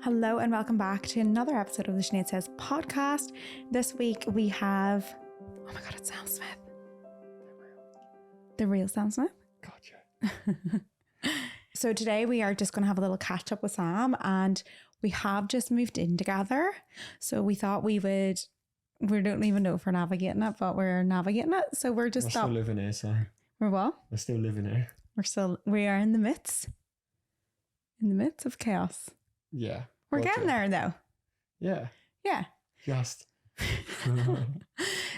Hello and welcome back to another episode of the Sinead Says podcast. This week we have, oh my God, it's Sam Smith. The real Sam Smith? Gotcha. So today we are just going to have a little catch up with Sam, and we have just moved in together. So we thought we don't even know if we're navigating it, but we're navigating it. So we're still living here, so. We're what? We're still living here. We are in the midst of chaos. Yeah. We're getting there though. Yeah. Yeah. Just.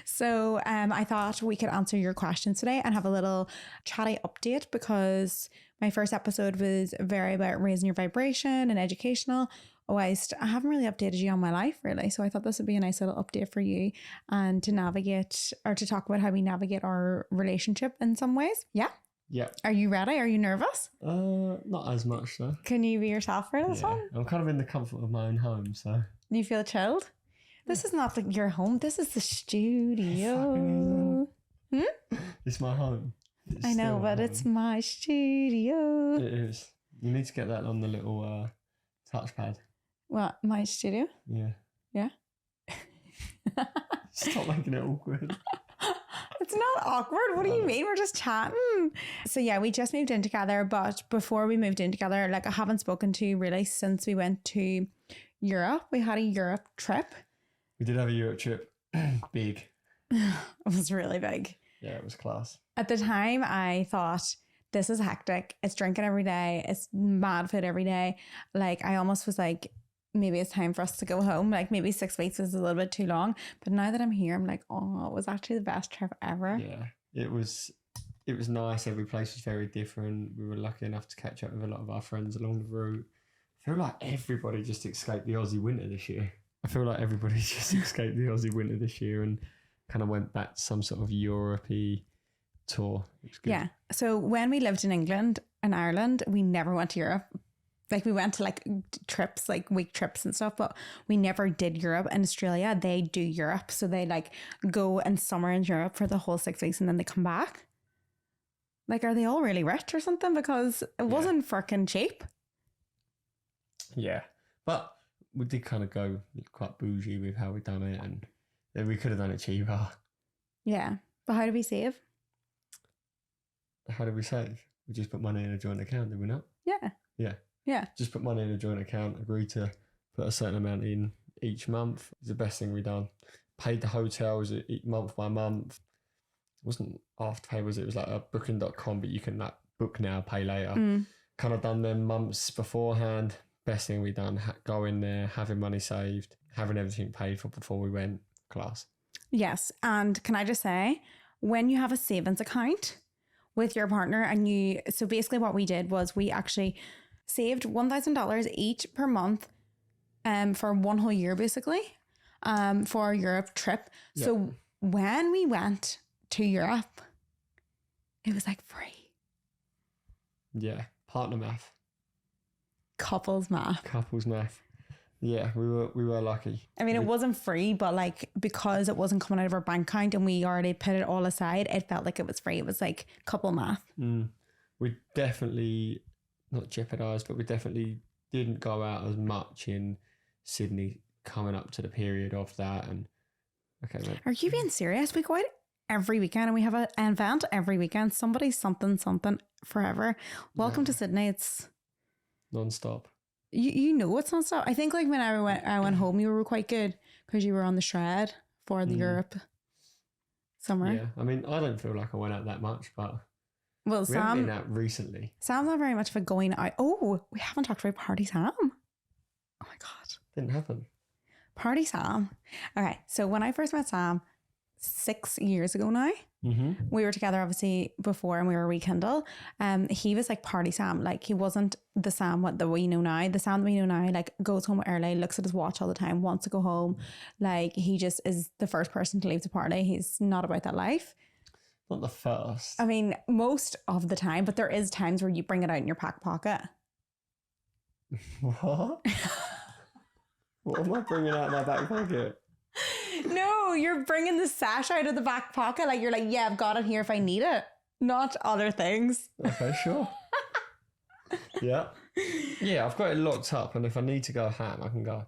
So I thought we could answer your questions today and have a little chatty update, because my first episode was very about raising your vibration and educational. I haven't really updated you on my life really. So I thought this would be a nice little update for you and to navigate or to talk about how we navigate our relationship in some ways. Yeah. Yeah. Are you ready? Are you nervous? Not as much though. Can you be yourself for this one? I'm kind of in the comfort of my own home, so. You feel chilled? This is not like your home. This is the studio. It's my home. I know, but it's my studio. It is. You need to get that on the little touchpad. What? My studio? Yeah. Yeah? Stop making it awkward. It's not awkward. What do you mean? We're just chatting. So yeah, we just moved in together, but before we moved in together, I haven't spoken to you really since we went to Europe. We had a Europe trip. We did have a Europe trip. Big. It was really big. Yeah, it was class. At the time, I thought, this is hectic. It's drinking every day. It's mad food every day. I almost was like, maybe it's time for us to go home. Maybe 6 weeks is a little bit too long. But now that I'm here, I'm like, oh, it was actually the best trip ever. Yeah, it was nice. Every place was very different. We were lucky enough to catch up with a lot of our friends along the route. I feel like everybody just escaped the Aussie winter this year. And kind of went back to some sort of Europe-y tour. It was good. Yeah. So when we lived in England and Ireland, we never went to Europe. We went to trips, week trips and stuff, but we never did Europe. In Australia, they do Europe. So they go and summer in Europe for the whole 6 weeks and then they come back. Are they all really rich or something? Because it wasn't freaking cheap. Yeah. But we did kind of go quite bougie with how we done it, and then we could have done it cheaper. Yeah. But how do we save? How did we save? We just put money in a joint account, did we not? Yeah. Yeah. Yeah. Just put money in a joint account, agreed to put a certain amount in each month. It's the best thing we done. Paid the hotels month by month. It wasn't Afterpay, was it? It was a booking.com, but you can book now, pay later. Kind of done them months beforehand. Best thing we done. Go in there, having money saved, having everything paid for before we went. Class. Yes. And can I just say, when you have a savings account with your partner so basically what we did was we actually saved $1,000 each per month for one whole year, basically, for our Europe trip. Yep. So when we went to Europe, it was free. Yeah. Partner math. Couples math. Yeah, we were lucky. I mean, it wasn't free, but because it wasn't coming out of our bank account and we already put it all aside, it felt like it was free. It was couple math. We definitely not jeopardised, but we definitely didn't go out as much in Sydney coming up to the period of that. And okay, are you being serious? We go out every weekend and we have an event every weekend. Somebody's something forever. Welcome to Sydney. It's non-stop. You know it's non-stop. I think when I went home, you were quite good because you were on the shred for the Europe summer. Yeah, I mean, I don't feel like I went out that much, but we haven't been out recently. Sam's not very much of a going out. Oh, we haven't talked about Party Sam. Oh my God. Didn't happen. Party Sam. Okay, so when I first met Sam 6 years ago now, we were together obviously before and we were rekindle. He was Party Sam. He wasn't the Sam that we know now. The Sam that we know now goes home early, looks at his watch all the time, wants to go home. He just is the first person to leave the party. He's not about that life. Not the first. I mean, most of the time, but there is times where you bring it out in your back pocket. What? What am I bringing out of my back pocket? No, you're bringing the sash out of the back pocket. You're yeah, I've got it here if I need it. Not other things. Okay, sure. Yeah. Yeah, I've got it locked up, and if I need to go ham, I can go.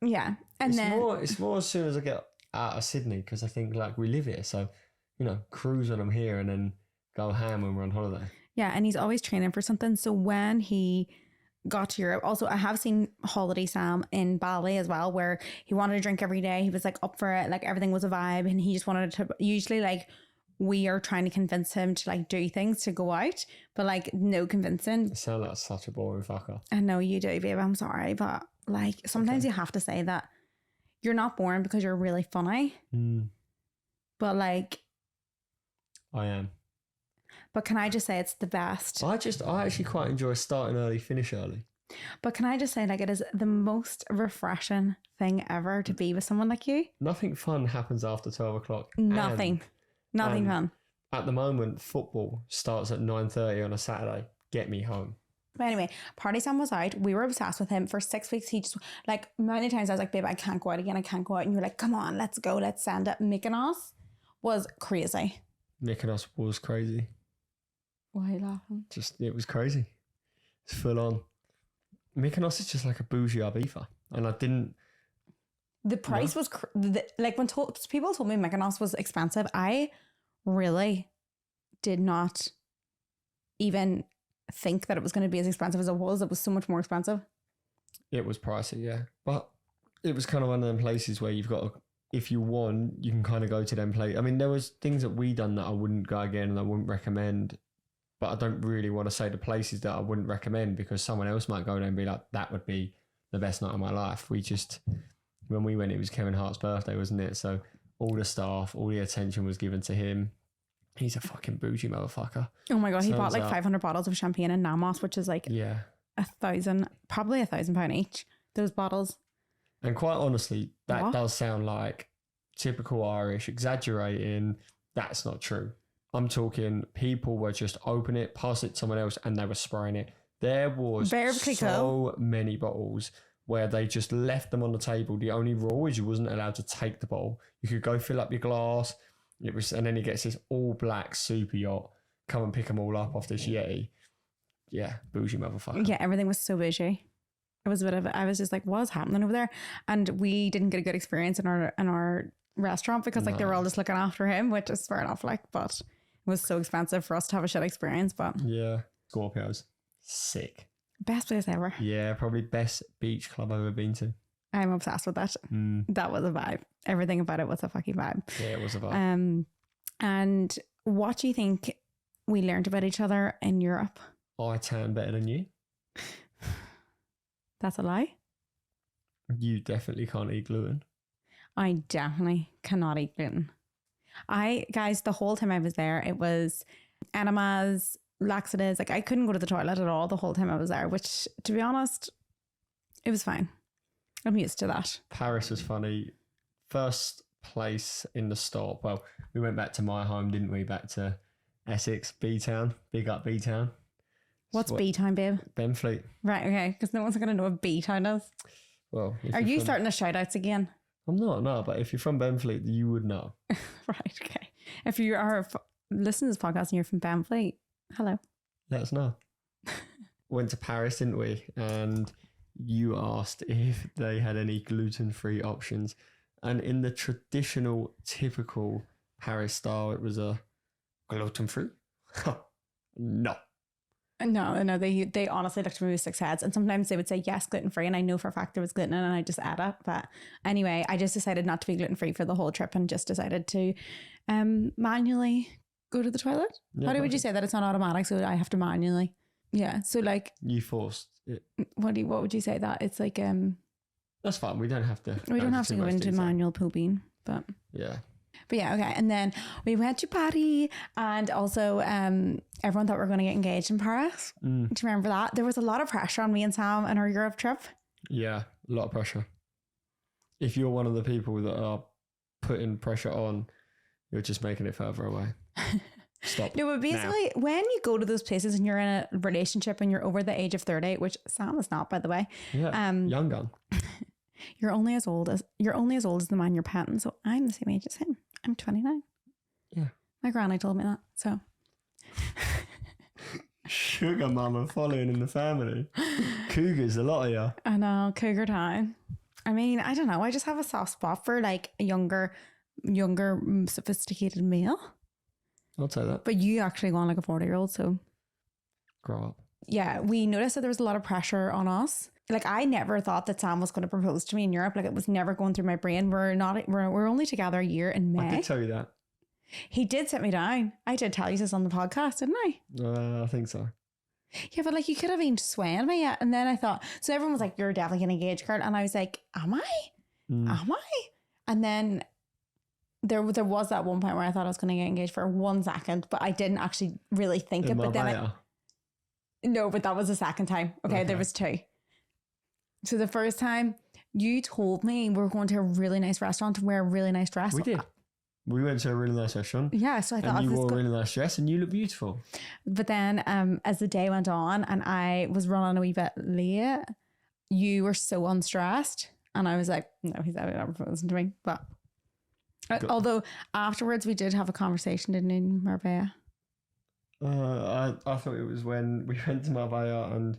Yeah. And It's more as soon as I get out of Sydney, because I think like we live here, so cruise when I'm here and then go ham when we're on holiday. yeah, and he's always training for something. So when he got to Europe, also I have seen Holiday Sam in Bali as well, where he wanted to drink every day. He was like up for it, like everything was a vibe, and he just wanted to. Usually, like we are trying to convince him to like do things to go out, but like no convincing. You sound like such a boring fucker. I know you do, babe. I'm sorry, but like sometimes you have to say that you're not boring because you're really funny. But like, I am. But can I just say it's the best? I actually quite enjoy starting early, finish early. But can I just say, like, it is the most refreshing thing ever to be with someone like you? Nothing fun happens after 12 o'clock. Nothing fun. At the moment, football starts at 9:30 on a Saturday. Get me home. But anyway, Party Sam was out. We were obsessed with him for 6 weeks. He just, like, many times I was like, babe, I can't go out again. I can't go out. And you were like, come on, let's go. Let's send it. Mykonos was crazy. Mykonos was crazy. Why are you laughing? It was crazy. It's full on. Mykonos is just like a bougie Ibiza. And I didn't... The price was... like, when people told me Mykonos was expensive, I really did not even think that it was going to be as expensive as it was. It was so much more expensive. It was pricey, yeah. But it was kind of one of them places where you've got to... If you want, you can kind of go to them places. I mean, there was things that we done that I wouldn't go again and I wouldn't recommend. But I don't really want to say the places that I wouldn't recommend because someone else might go there and be like, that would be the best night of my life. When we went, it was Kevin Hart's birthday, wasn't it? So all the staff, all the attention was given to him. He's a fucking bougie motherfucker. Oh my God, he bought like 500 bottles of champagne in Namos, which is like probably £1,000 each, those bottles. And quite honestly, that does sound like typical Irish, exaggerating. That's not true. I'm talking people were just open it, pass it to someone else, and they were spraying it. There was so many bottles where they just left them on the table. The only rule is you wasn't allowed to take the bottle. You could go fill up your glass. And then he gets this all black super yacht. Come and pick them all up off this Yeti. Yeah, bougie motherfucker. Yeah, everything was so bougie. It was a bit of I was just like, what's happening over there? And we didn't get a good experience in our restaurant because like they were all just looking after him, which is fair enough. Like, but it was so expensive for us to have a shit experience. But yeah, Scorpios, sick. Best place ever. Yeah, probably best beach club I've ever been to. I'm obsessed with that. That was a vibe. Everything about it was a fucking vibe. Yeah, it was a vibe. And what do you think we learned about each other in Europe? I tan better than you. That's a lie. You definitely can't eat gluten. I definitely cannot eat gluten. Guys, the whole time I was there, it was enemas, laxatives. Like I couldn't go to the toilet at all the whole time I was there, which to be honest, it was fine. I'm used to that. Paris was funny. First place in the stop. Well, we went back to my home, didn't we? Back to Essex, B-Town. Big up B-Town. What's B-Town, babe? Benfleet. Right, okay. Because no one's going to know what B-Town is. Well, are you starting the shout outs again? I'm not, no. But if you're from Benfleet, you would know. Right, okay. If you are listening to this podcast and you're from Benfleet, hello. Let us know. Went to Paris, didn't we? And you asked if they had any gluten-free options. And in the traditional, typical Paris style, it was a gluten-free? No. No, they honestly looked at me with 6 heads. And sometimes they would say, yes, gluten-free. And I know for a fact there was gluten in it and I just add up. But anyway, I just decided not to be gluten-free for the whole trip and just decided to manually go to the toilet. Yeah, how would you say that? It's not automatic, so I have to manually. Yeah, so like... You forced it. What would you say that? It's like... That's fine. We don't have to... We don't have to go into manual pooping, but... Yeah. But yeah, okay. And then we went to Paris and also everyone thought we were going to get engaged in Paris. Do you remember that? There was a lot of pressure on me and Sam on our Europe trip. Yeah, a lot of pressure. If you're one of the people that are putting pressure on, you're just making it further away. Stop. No, but basically, when you go to those places and you're in a relationship and you're over the age of 30, which Sam is not, by the way. Yeah, young gun. You're only as old as the man you're petting. So I'm the same age as him. I'm 29. Yeah. My granny told me that. So Sugar mama following in the family. Cougars, a lot of you. I know, cougar time. I mean, I don't know. I just have a soft spot for like a younger, sophisticated male. I'll take that. But you actually want like a 40-year-old, so. Grow up. Yeah, we noticed that there was a lot of pressure on us. Like, I never thought that Sam was going to propose to me in Europe. Like, it was never going through my brain. We're only together a year in May. I did tell you that. He did sit me down. I did tell you this on the podcast, didn't I? I think so. Yeah, but like, you could have been swaying me yet. And then I thought, so everyone was like, you're definitely getting engaged, Kurt. And I was like, am I? Am I? And then there was that one point where I thought I was going to get engaged for 1 second, but I didn't actually really think it. But then no, but that was the second time. Okay, there was 2. So the first time you told me we were going to a really nice restaurant to wear a really nice dress. We did. We went to a really nice restaurant. Yeah, so I thought, and you wore a really nice dress and you look beautiful. But then as the day went on and I was running a wee bit late, you were so unstressed. And I was like, no, he's never proposing to me. But although afterwards we did have a conversation, didn't we, in Marbella? I thought it was when we went to Marbella and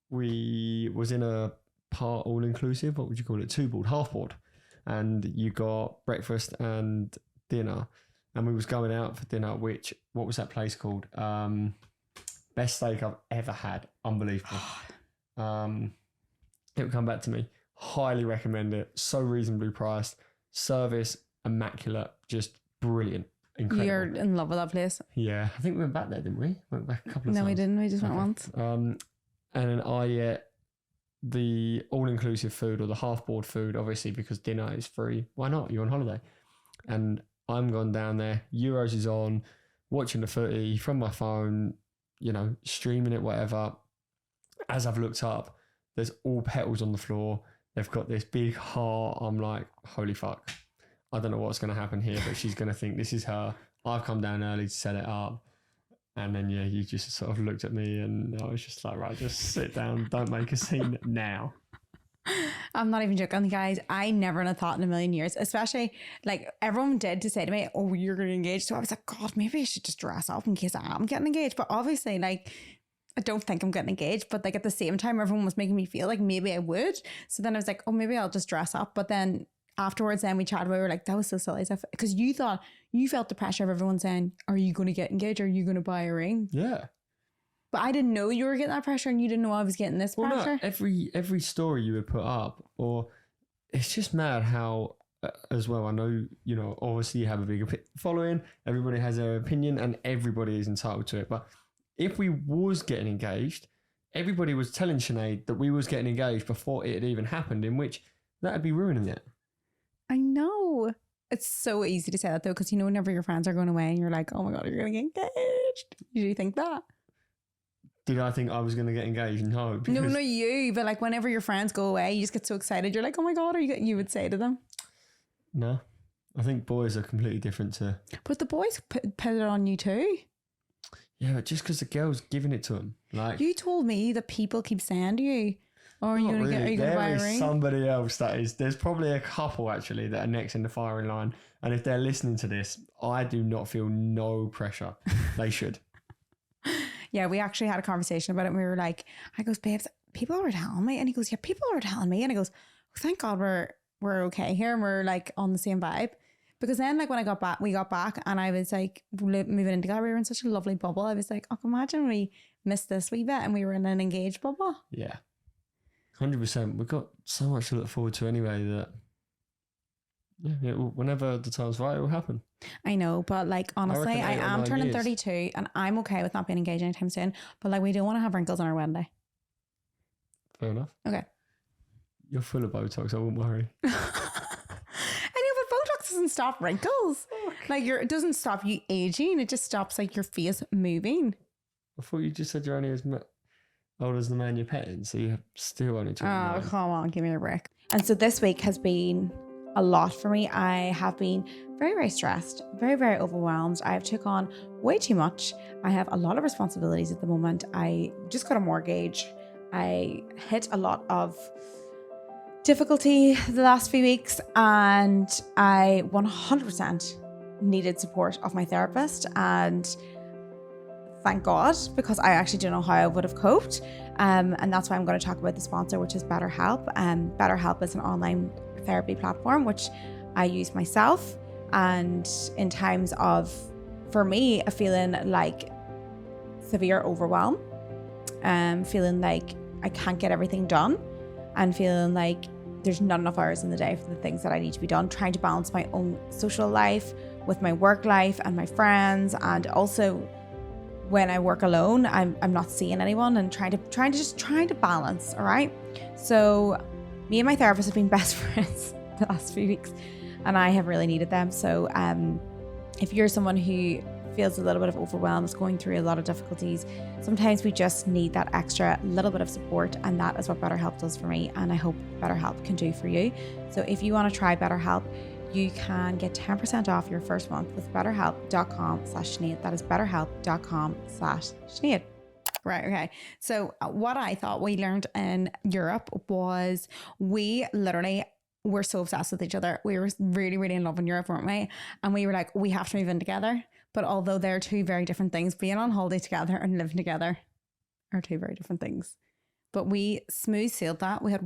we was in a part all-inclusive, what would you call it, 2-board, half-board. And you got breakfast and dinner. And we was going out for dinner, what was that place called? Best steak I've ever had. Unbelievable. It would come back to me. Highly recommend it. So reasonably priced. Service, immaculate. Just brilliant. Incredible. You're in love with that place. Yeah. I think we went back there, didn't we? Went back a couple of times. No, we didn't. We just went once. And then I ate the all-inclusive food or the half-board food, obviously, because dinner is free. Why not? You're on holiday. And I'm gone down there. Euros is on, watching the footy from my phone, streaming it, whatever. As I've looked up, there's all petals on the floor. They've got this big heart. I'm like, holy fuck. I don't know what's going to happen here, but she's going to think this is her. I've come down early to set it up. And then, you just sort of looked at me and I was just like, right, just sit down. Don't make a scene now. I'm not even joking, guys. I never would have thought in a million years, especially like everyone did to say to me, oh, you're getting engaged. So I was like, God, maybe I should just dress up in case I am getting engaged. But obviously, like, I don't think I'm getting engaged. But like at the same time, everyone was making me feel like maybe I would. So then I was like, oh, maybe I'll just dress up. But then afterwards, then we chatted. We were like, that was so silly. Because you felt the pressure of everyone saying, are you going to get engaged? Are you going to buy a ring? Yeah. But I didn't know you were getting that pressure and you didn't know I was getting this pressure. No, every story you would put up, or it's just mad how, as well, I know, obviously you have a big following, everybody has their opinion and everybody is entitled to it. But if we was getting engaged, everybody was telling Sinead that we was getting engaged before it had even happened, in which that would be ruining it. I know. It's so easy to say that though, because whenever your friends are going away and you're like, oh my God, you're going to get engaged. You do think that? Did I think I was going to get engaged? No. No, not you. But like whenever your friends go away, you just get so excited. You're like, oh my God, you would say to them. No. I think boys are completely different to... But the boys put it on you too. Yeah, but just because the girl's giving it to them. Like, you told me that people keep saying to you, oh, are you going to buy a ring? There is somebody else that is... There's probably a couple actually that are next in the firing line. And if they're listening to this, I do not feel no pressure. They should. Yeah, we actually had a conversation about it and we were like, I goes, babes, people are telling me. And he goes, yeah, people are telling me. And I goes, oh, thank God we're okay here and we're like on the same vibe. Because then like when we got back and I was like moving in together, we were in such a lovely bubble. I was like, oh, imagine we missed this wee bit and we were in an engaged bubble. Yeah, 100%. We've got so much to look forward to anyway that whenever the time's right, it will happen. I know, but like honestly, I am turning 32 and I'm okay with not being engaged anytime soon. But like we don't want to have wrinkles on our wedding day. Fair enough. Okay. You're full of Botox, I won't worry. I know, but Botox doesn't stop wrinkles. Like it doesn't stop you aging. It just stops like your face moving. I thought you just said you're only as old as the man you're petting, so you're still only 29. Oh, come on, give me a break. And so this week has been a lot for me. I have been very, very stressed, very, very overwhelmed. I have took on way too much. I have a lot of responsibilities at the moment. I just got a mortgage. I hit a lot of difficulty the last few weeks and I 100% needed support of my therapist. And thank God, because I actually don't know how I would have coped. And that's why I'm going to talk about the sponsor, which is BetterHelp. BetterHelp is an online therapy platform which I use myself. And in times of, for me, a feeling like severe overwhelm, feeling like I can't get everything done, and feeling like there's not enough hours in the day for the things that I need to be done, trying to balance my own social life with my work life and my friends, and also when I work alone, I'm not seeing anyone, and trying to balance. All right. So me and my therapist have been best friends the last few weeks, and I have really needed them. So if you're someone who feels a little bit of overwhelm, is going through a lot of difficulties, sometimes we just need that extra little bit of support, and that is what BetterHelp does for me, and I hope BetterHelp can do for you. So if you want to try BetterHelp, you can get 10% off your first month with betterhelp.com/Sinead. That is betterhelp.com/Sinead. Right, okay. So what I thought we learned in Europe was we literally were so obsessed with each other. We were really, really in love in Europe, weren't we? And we were like, we have to move in together. But although they're two very different things, being on holiday together and living together are two very different things. But we smooth sailed that. We had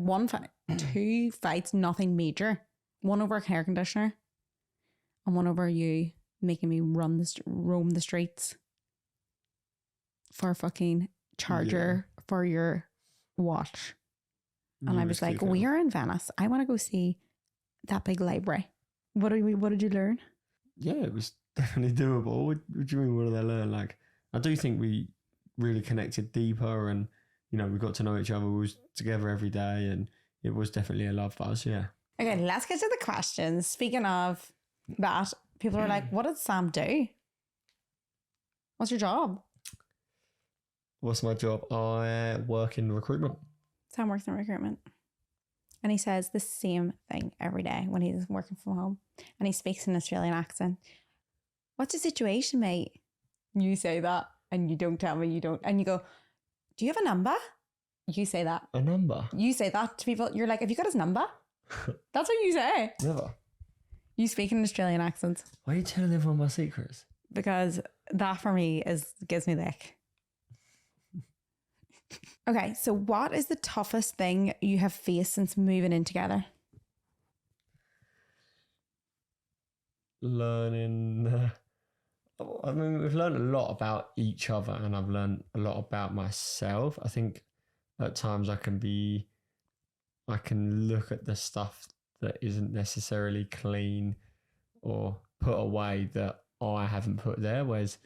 two fights, nothing major. One over a hair conditioner, and one over you making me roam the streets for a fucking charger for your watch. And I was like, we are in Venice. I want to go see that big library. What did you learn? Yeah, it was definitely doable. What do you mean, what did I learn? Like, I do think we really connected deeper, and, you know, we got to know each other. We was together every day, and it was definitely a love buzz, yeah. Okay, let's get to the questions. Speaking of that, people are like, what did Sam do? What's your job? What's my job? I work in recruitment. Sam works in recruitment. And he says the same thing every day when he's working from home. And he speaks in an Australian accent. What's the situation, mate? You say that and you don't tell me you don't. And you go, do you have a number? You say that. A number? You say that to people. You're like, have you got his number? That's what you say. Never. You speak in an Australian accent. Why are you telling everyone my secrets? Because that for me gives me the ick. Okay, so what is the toughest thing you have faced since moving in together? Learning. I mean, we've learned a lot about each other, and I've learned a lot about myself. I think at times I can look at the stuff that isn't necessarily clean or put away that I haven't put there, whereas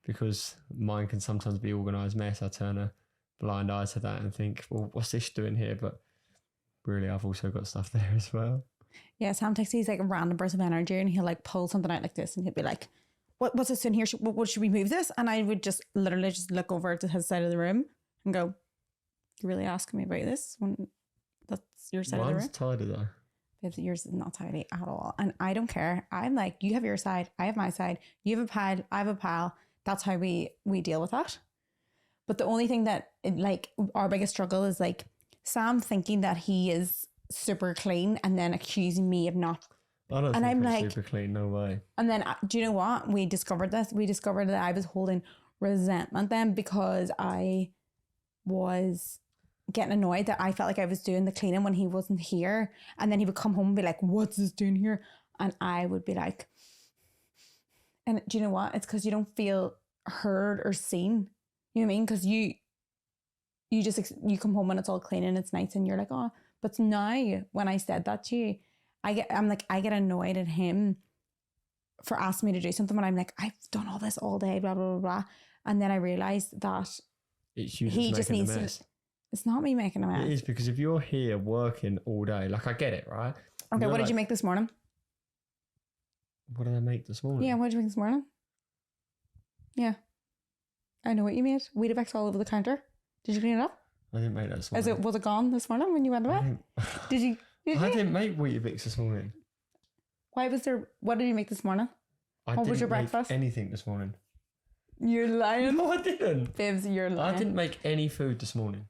because mine can sometimes be organised mess, I turn a blind eye to that and think, well, what's this doing here? But really, I've also got stuff there as well. Yeah, Sam takes these like a random burst of energy, and he'll like pull something out like this, and he'll be like, what's this in here? Should we move this? And I would just literally just look over to his side of the room and go, you really asking me about this when that's your side of the room? Mine's tidy though. Yours is not tidy at all. And I don't care. I'm like, you have your side, I have my side. You have a pile, I have a pile. That's how we deal with that. But the only thing that our biggest struggle is like Sam thinking that he is super clean and then accusing me of not. I don't think I'm like, super clean, no way. And then, do you know what? We discovered this. We discovered that I was holding resentment then because I was getting annoyed that I felt like I was doing the cleaning when he wasn't here. And then he would come home and be like, what's this doing here? And I would be like, and do you know what? It's because you don't feel heard or seen. You know what I mean? Because you come home and it's all clean and it's nice and you're like, oh, but now when I said that to you, I get annoyed at him for asking me to do something when I'm like, I've done all this all day, blah, blah, blah, blah. And then I realized that it's you he just needs to. It's not me making a mess. It is, because if you're here working all day, like I get it, right? Okay, what did you make this morning? What did I make this morning? Yeah, what did you make this morning? Yeah. I know what you made. Weetabix all over the counter. Did you clean it up? I didn't make that this morning. Was it gone this morning when you went away? Did you? I didn't make Weetabix this morning. Why was there? What did you make this morning? What was your breakfast? Anything this morning. You're lying. No, I didn't. Bibs, you're lying. I didn't make any food this morning.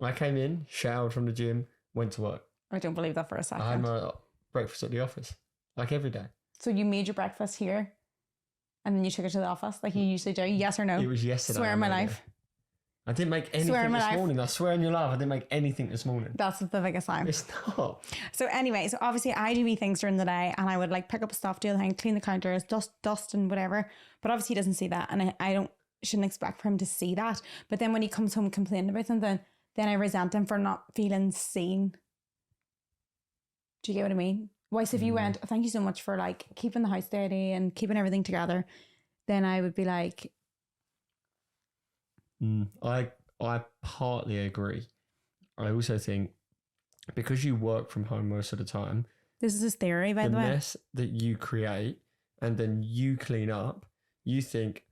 I came in, showered from the gym, went to work. I don't believe that for a second. I had my breakfast at the office, like every day. So you made your breakfast here, And then you took it to the office like you usually do. Yes or no? It was yesterday. Swear on my life. I didn't make anything this morning. I swear on your life, I didn't make anything this morning. That's the biggest lie. It's not. So anyway, so obviously I do wee things during the day and I would like pick up stuff, do the thing, clean the counters, dust and whatever. But obviously he doesn't see that and I shouldn't expect for him to see that. But then when he comes home complaining about something, then I resent him for not feeling seen. Do you get what I mean? Whereas if you went, thank you so much for like keeping the house dirty and keeping everything together, then I would be like, I partly agree. I also think because you work from home most of the time, this is his theory, by the way. The mess that you create and then you clean up, you think,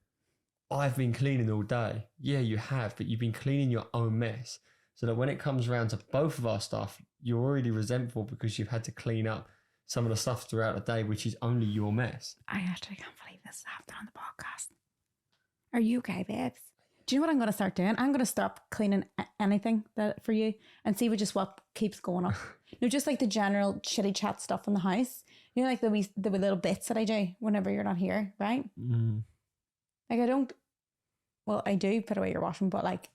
I've been cleaning all day. Yeah, you have, but you've been cleaning your own mess. So that when it comes around to both of our stuff, you're already resentful because you've had to clean up some of the stuff throughout the day, which is only your mess. I actually can't believe this happened on the podcast. Are you okay, babes? Do you know what I'm going to start doing? I'm going to stop cleaning anything that for you and see what keeps going up. Just like the general chitty chat stuff in the house. You know, like the wee little bits that I do whenever you're not here, right? Like I do put away your washing, but like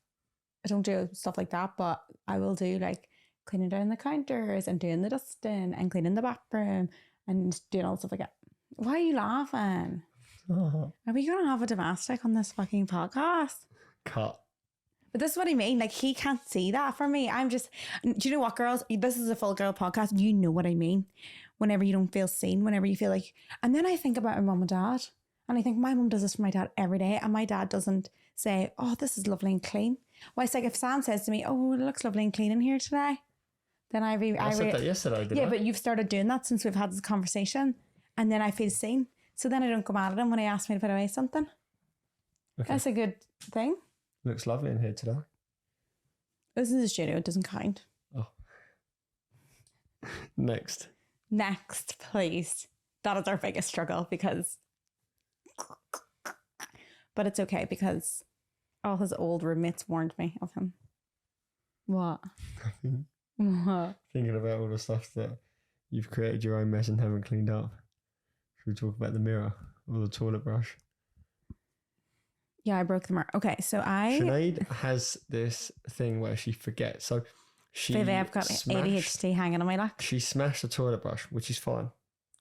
I don't do stuff like that. But I will do like cleaning down the counters and doing the dusting and cleaning the bathroom and doing all stuff like that. Why are you laughing? Are we going to have a domestic on this fucking podcast? Cut. But this is what I mean. Like, he can't see that for me. Do you know what, girls? This is a full girl podcast. You know what I mean. Whenever you don't feel seen, whenever you feel like, and then I think about my mum and dad. And I think my mum does this for my dad every day. And my dad doesn't say, oh, this is lovely and clean. Well, it's like if Sam says to me, oh, it looks lovely and clean in here today. Then I said that yesterday, didn't I? Yeah, but you've started doing that since we've had this conversation. And then I feel seen. So then I don't go mad at him when he asks me to put away something. Okay. That's a good thing. Looks lovely in here today. This is a studio. It doesn't count. Oh. Next, please. That is our biggest struggle because... But it's okay because all his old roommates warned me of him. What? What? Thinking about all the stuff that you've created your own mess and haven't cleaned up. Should we talk about the mirror or the toilet brush? Yeah, I broke the mirror. Okay, so Sinead has this thing where she forgets. So Baby, I've got ADHD hanging on my neck. She smashed the toilet brush, which is fine.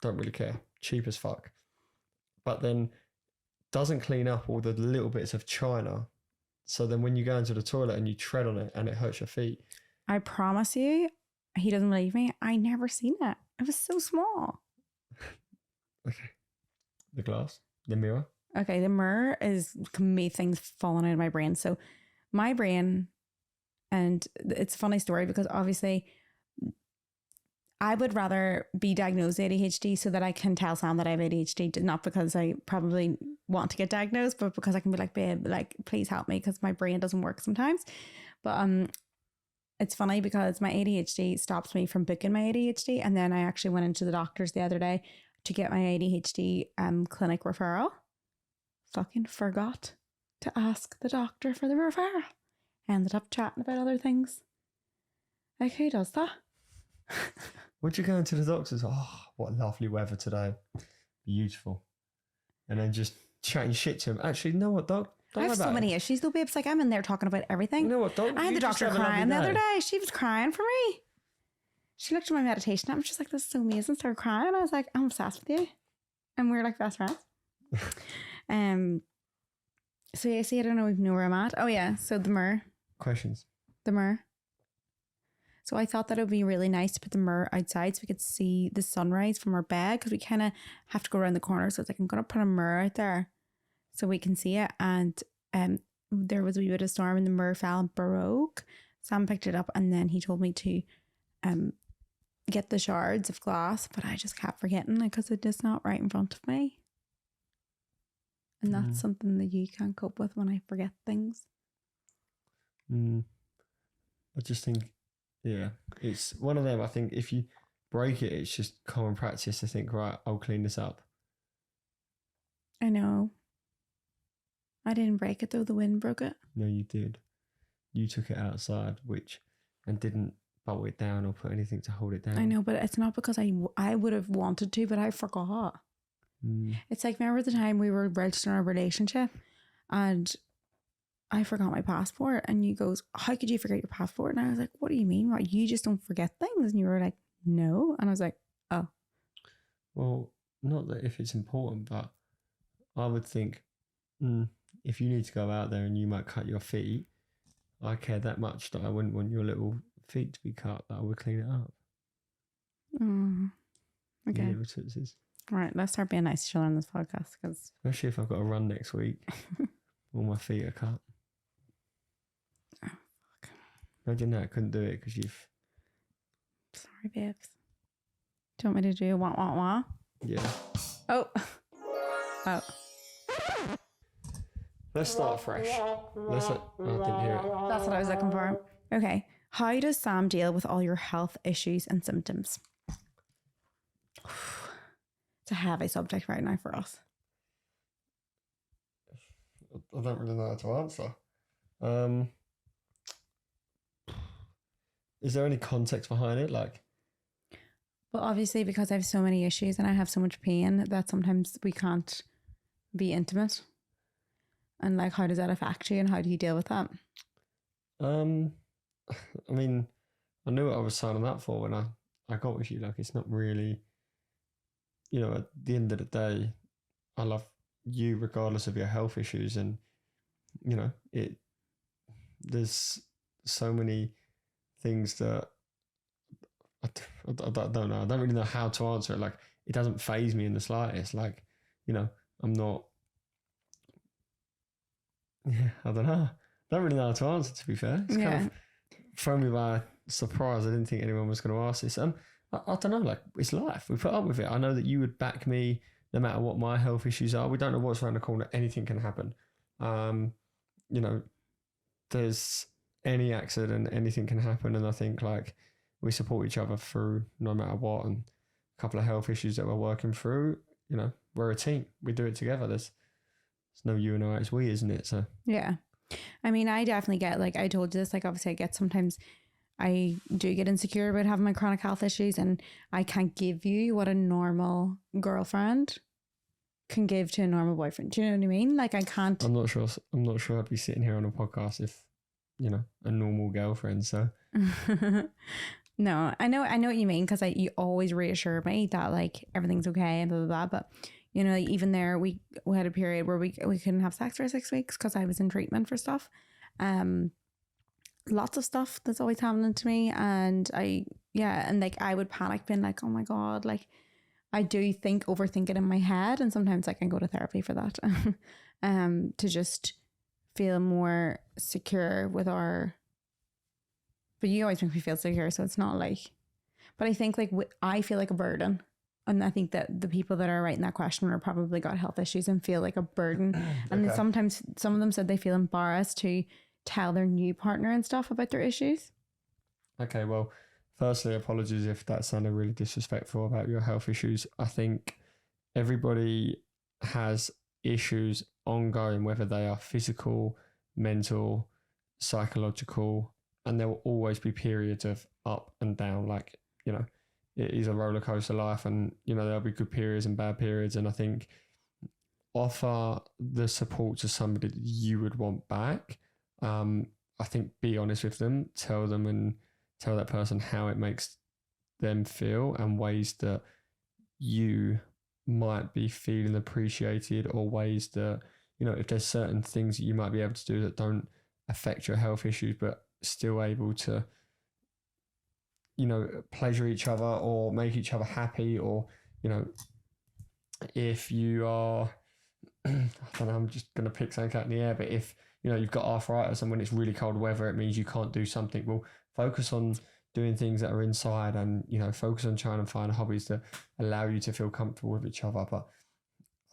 Don't really care. Cheap as fuck. But then doesn't clean up all the little bits of china. So then when you go into the toilet and you tread on it and it hurts your feet. I promise you, he doesn't believe me. I never seen it. It was so small. Okay. The glass, the mirror. Okay, the mirror can make things falling out of my brain. So my brain, and it's a funny story because obviously I would rather be diagnosed with ADHD so that I can tell Sam that I have ADHD, not because I probably want to get diagnosed, but because I can be like, babe, like, please help me because my brain doesn't work sometimes. But it's funny because my ADHD stops me from booking my ADHD. And then I actually went into the doctors the other day to get my ADHD clinic referral. Fucking forgot to ask the doctor for the referral. Ended up chatting about other things. Like, who does that? Would you go into the doctors? Oh, what lovely weather today. Beautiful. And then just chatting shit to him. Actually, you know what, doc? I have so many issues though, babe. It's like I'm in there talking about everything. You know what, doc? I had the doctor crying the other day. She was crying for me. She looked at my meditation. I was just like, this is so amazing. Started crying. I was like, I'm obsessed with you. And we're like best friends. So yeah, see, I don't know if you know where I'm at. Oh yeah, so the mirror. Questions. The mirror. So I thought that it would be really nice to put the mirror outside so we could see the sunrise from our bed because we kind of have to go around the corner. So it's like, I'm going to put a mirror out there so we can see it. And there was a wee bit of storm and the mirror fell and broke. Sam picked it up and then he told me to get the shards of glass, but I just kept forgetting because it's just not right in front of me. And that's something that you can't cope with when I forget things. I just think, yeah, it's one of them. I think if you break it, it's just common practice to think, right, I'll clean this up. I know. I didn't break it though. The wind broke it. No, you did. You took it outside, and didn't bolt it down or put anything to hold it down. I know, but it's not because I would have wanted to, but I forgot. It's like, remember the time we were registering our relationship and I forgot my passport, and you goes, how could you forget your passport? And I was like, what do you mean? What, you just don't forget things? And you were like, no. And I was like, oh. Well, not that if it's important, but I would think if you need to go out there and you might cut your feet, I care that much that I wouldn't want your little feet to be cut, that I would clean it up. Okay. Your little tootsies. All right, let's start being nice to each other on this podcast. Especially if I've got to run next week. All my feet are cut. Oh, fuck. Imagine that. I couldn't do it because you've... Sorry, babes. Do you want me to do wah, wah, wah? Yeah. Oh. Let's start fresh. I didn't hear it. That's what I was looking for. Okay. How does Sam deal with all your health issues and symptoms? It's a heavy subject right now for us. I don't really know how to answer. Is there any context behind it? Like, well, obviously, because I have so many issues and I have so much pain that sometimes we can't be intimate. And like, how does that affect you and how do you deal with that? I mean, I knew what I was signing up for when I got with you. Like, it's not really, at the end of the day, I love you regardless of your health issues. And, there's so many things that I don't know. I don't really know how to answer it. Like, it doesn't faze me in the slightest. Like, I'm not, I don't know. I don't really know how to answer, to be fair. It's kind of thrown me by surprise. I didn't think anyone was going to ask this. I don't know. Like, it's life. We put up with it. I know that you would back me no matter what my health issues are. We don't know what's around the corner. Anything can happen. There's any accident, anything can happen. And I think like we support each other through no matter what. And a couple of health issues that we're working through, we're a team. We do it together. There's no you and I, it's we, isn't it? So yeah. I mean, I definitely get, like I told you this, like obviously I get sometimes I do get insecure about having my chronic health issues and I can't give you what a normal girlfriend can give to a normal boyfriend. Do you know what I mean? Like I can't. I'm not sure I'd be sitting here on a podcast if, a normal girlfriend. So no, I know what you mean. Cause you always reassure me that like everything's okay and blah, blah, blah. But even there, we had a period where we couldn't have sex for 6 weeks because I was in treatment for stuff. Lots of stuff that's always happening to me. And and like I would panic being like, oh my God, like I do overthink it in my head. And sometimes I can go to therapy for that to just feel more secure with but you always make me feel secure. So it's not like, but I think like I feel like a burden. And I think that the people that are writing that question are probably got health issues and feel like a burden. And then sometimes some of them said they feel embarrassed to tell their new partner and stuff about their issues. Okay, well, firstly, apologies if that sounded really disrespectful about your health issues. I think everybody has issues ongoing, whether they are physical, mental, psychological, and there will always be periods of up and down. Like, it is a roller coaster life, and there'll be good periods and bad periods. And I think offer the support to somebody that you would want back. I think be honest with them, tell them and tell that person how it makes them feel and ways that you might be feeling appreciated, or ways that, if there's certain things that you might be able to do that don't affect your health issues, but still able to, pleasure each other or make each other happy, or, if you are, I don't know, I'm just going to pick something out in the air, but if, you've got arthritis and when it's really cold weather, it means you can't do something. Well, focus on doing things that are inside and, focus on trying to find hobbies that allow you to feel comfortable with each other. But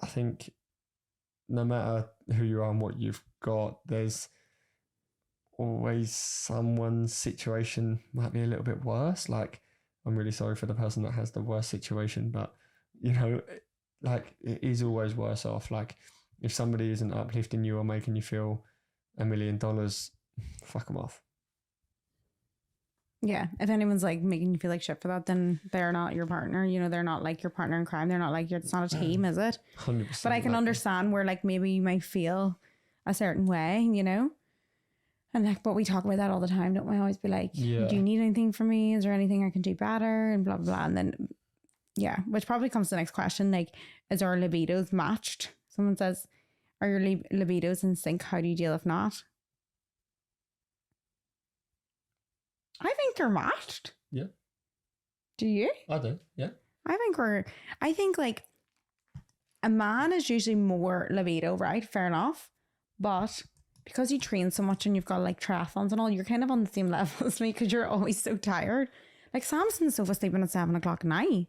I think no matter who you are and what you've got, there's always someone's situation might be a little bit worse. Like, I'm really sorry for the person that has the worst situation, but like it is always worse off. Like if somebody isn't uplifting you or making you feel $1 million, fuck them off. Yeah. If anyone's like making you feel like shit for that, then they're not your partner. You know, they're not like your partner in crime. They're not like it's not a team, is it? 100%. But I can understand where like maybe you might feel a certain way, you know? And like, but we talk about that all the time, don't we? Always be like, do you need anything from me? Is there anything I can do better? And blah, blah, blah. And then, yeah, which probably comes to the next question. Like, is our libidos matched? Someone says, are your libidos in sync? How do you deal if not? I think they're matched. Yeah. Do you? I do, yeah. I think like a man is usually more libido, right? Fair enough. But because you train so much and you've got like triathlons and all, you're kind of on the same level as me because you're always so tired. Like Sam's in the sofa sleeping at 7 o'clock at night.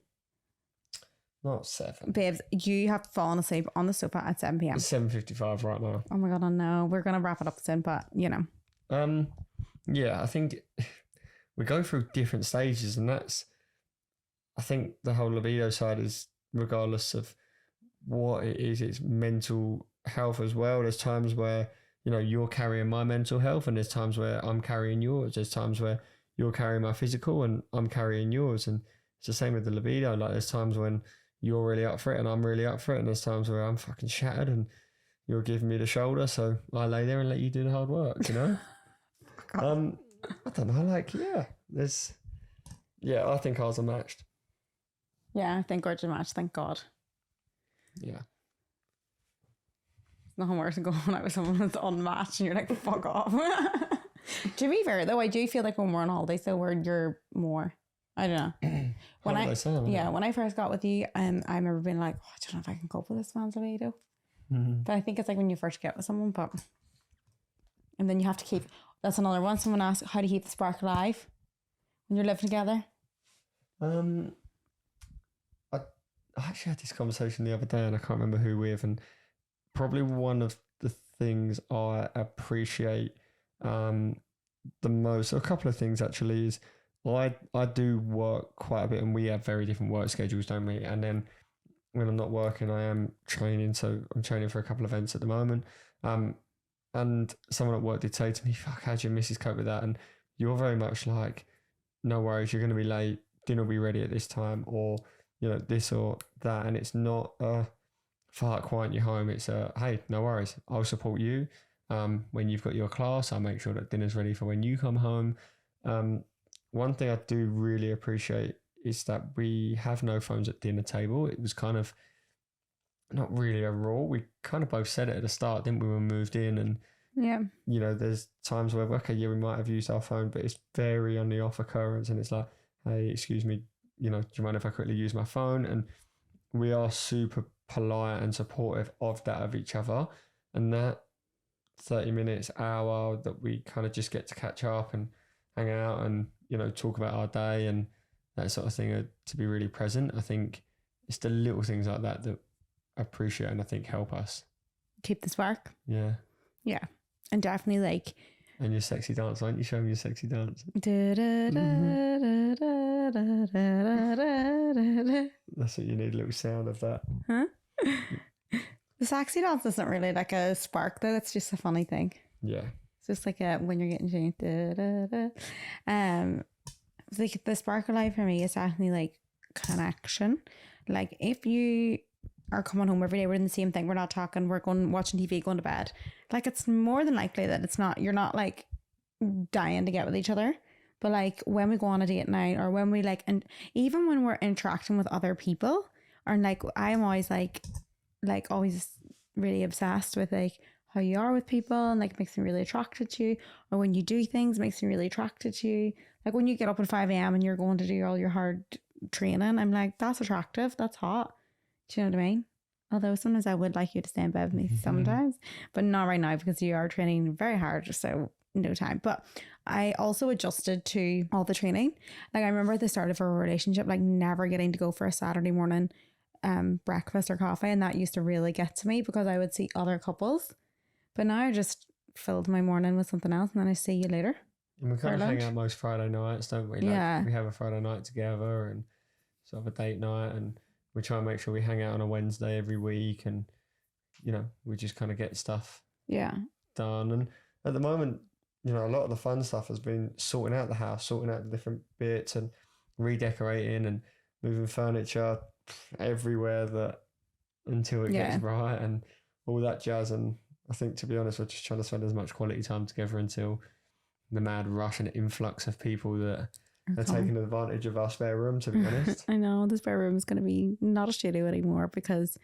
Not 7. Babes, you have fallen asleep on the sofa at 7 p.m. It's 7:55 right now. Oh my God, I know. We're going to wrap it up soon, but you know. Yeah, I think we go through different stages, and I think the whole libido side is regardless of what it is, it's mental health as well. There's times where, you know, you're carrying my mental health, and there's times where I'm carrying yours. There's times where you're carrying my physical and I'm carrying yours. And it's the same with the libido. Like there's times when you're really up for it and I'm really up for it. And there's times where I'm fucking shattered and you're giving me the shoulder. So I lay there and let you do the hard work, you know? I don't know. Like, I think ours are matched. Yeah, I think ours are matched. Thank God. Yeah. Nothing worse than going out with someone that's unmatched and you're like, fuck off. To be fair though, I do feel like when we're on holidays though, where you're more, I don't know. When I first got with you, I remember being like, I don't know if I can cope with this man's libido. Mm-hmm. But I think it's like when you first get with someone, and then you have to keep, that's another one. Someone asked, how do you keep the spark alive when you're living together? I actually had this conversation the other day and I can't remember who with, and probably one of the things I appreciate the most, a couple of things actually, is I do work quite a bit and we have very different work schedules, don't we? And then when I'm not working, I am training. So I'm training for a couple of events at the moment. And someone at work did say to me, fuck, how'd your missus cope with that? And you're very much like, no worries, you're going to be late, dinner will be ready at this time, or, you know, this or that. And it's not fuck, why aren't you home? It's hey, no worries, I'll support you. When you've got your class, I'll make sure that dinner's ready for when you come home. One thing I do really appreciate is that we have no phones at dinner table. It was kind of not really a rule. We kind of both said it at the start, didn't we, when we moved in? And yeah, you know, there's times where, okay, yeah, we might have used our phone, but it's very on the off occurrence. And it's like, hey, excuse me, you know, do you mind if I quickly use my phone? And we are super polite and supportive of that, of each other. And that 30 minutes, hour that we kind of just get to catch up and hang out and, you know, talk about our day and that sort of thing, to be really present. I think it's the little things like that that I appreciate and I think help us keep the spark. Yeah. And definitely like, and your sexy dance, aren't you? Show me your sexy dance. That's what you need, a little sound of that. Huh? The sexy dance isn't really like a spark though. It's just a funny thing. Yeah. It's just like when you're getting changed. Like the spark of life for me is definitely like connection. Like if you are coming home every day, we're in the same thing, we're not talking, we're going watching TV, going to bed. Like it's more than likely that you're not like dying to get with each other. But like when we go on a date night, or when we like, and even when we're interacting with other people, or like I'm always like always really obsessed with like how you are with people, and like makes me really attracted to you. Or when you do things, makes me really attracted to you. Like when you get up at 5 a.m. and you're going to do all your hard training, I'm like, that's attractive, that's hot. Do you know what I mean? Although sometimes I would like you to stay in bed with me sometimes, but not right now because you are training very hard, so no time. But I also adjusted to all the training. Like I remember at the start of our relationship, like never getting to go for a Saturday morning breakfast or coffee, and that used to really get to me because I would see other couples. But now I just filled my morning with something else, and then I see you later. And we kind of hang out most Friday nights, don't we? Like, yeah. We have a Friday night together and sort of a date night, and we try and make sure we hang out on a Wednesday every week, and you know, we just kind of get stuff done. And at the moment, you know, a lot of the fun stuff has been sorting out the house, sorting out the different bits and redecorating and moving furniture everywhere that until it gets right and all that jazz. And I think, to be honest, we're just trying to spend as much quality time together until the mad rush and influx of people that are taking advantage of our spare room, to be honest. I know the spare room is going to be not a studio anymore because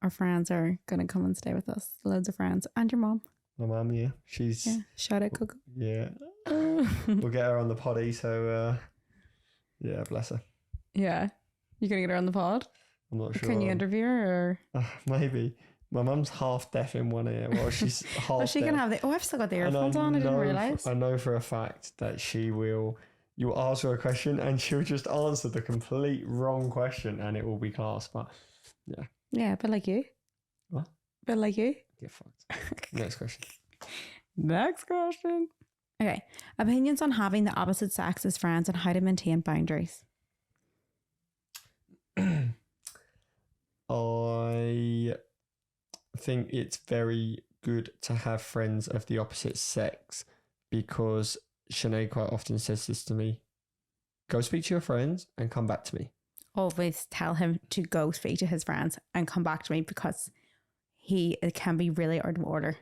our friends are going to come and stay with us. Loads of friends. And your mom. My mum, yeah. She's... Yeah. Shout out, Coco. Yeah. We'll get her on the potty, so... yeah, bless her. Yeah. You going to get her on the pod? I'm not sure. Can you interview her? Or? Maybe. My mum's half deaf in one ear. Well, she's half deaf. She can have the... Oh, I've still got the earphones on. I didn't realise. I know for a fact that she will... You'll ask her a question and she'll just answer the complete wrong question and it will be class. But, yeah. Yeah, a bit like you. What? A bit like you. Get fucked. Next question. Next question. Okay. Opinions on having the opposite sex as friends and how to maintain boundaries. I think it's very good to have friends of the opposite sex because Sinead quite often says this to me: go speak to your friends and come back to me. Always tell him to go speak to his friends and come back to me because it can be really out of order.